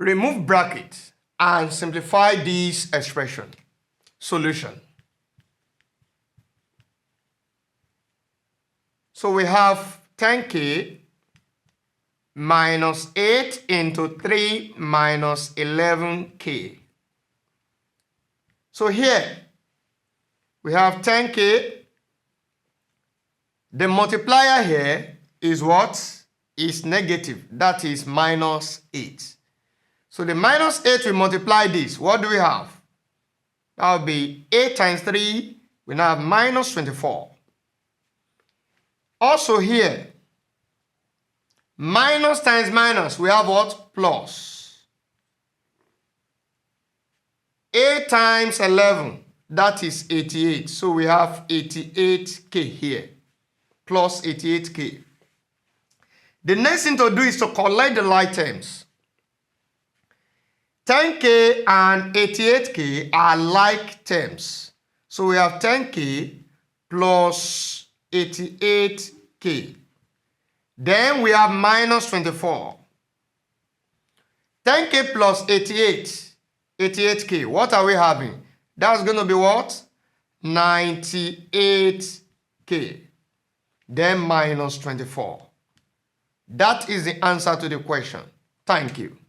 Remove bracket and simplify this expression. Solution. So we have 10k minus 8 into 3 minus 11k. So here we have 10k. The multiplier here is what? Is negative. That is minus 8. So the minus 8 will multiply this. What do we have? That will be 8 times 3. We now have minus 24. Also here, minus times minus, we have what? Plus. 8 times 11, that is 88. So we have 88k here, plus 88k. The next thing to do is to collect the like terms. 10k and 88k are like terms. So we have 10k plus 88k. Then we have minus 24. 10k plus 88k. What are we having? That's going to be what? 98k. Then minus 24. That is the answer to the question. Thank you.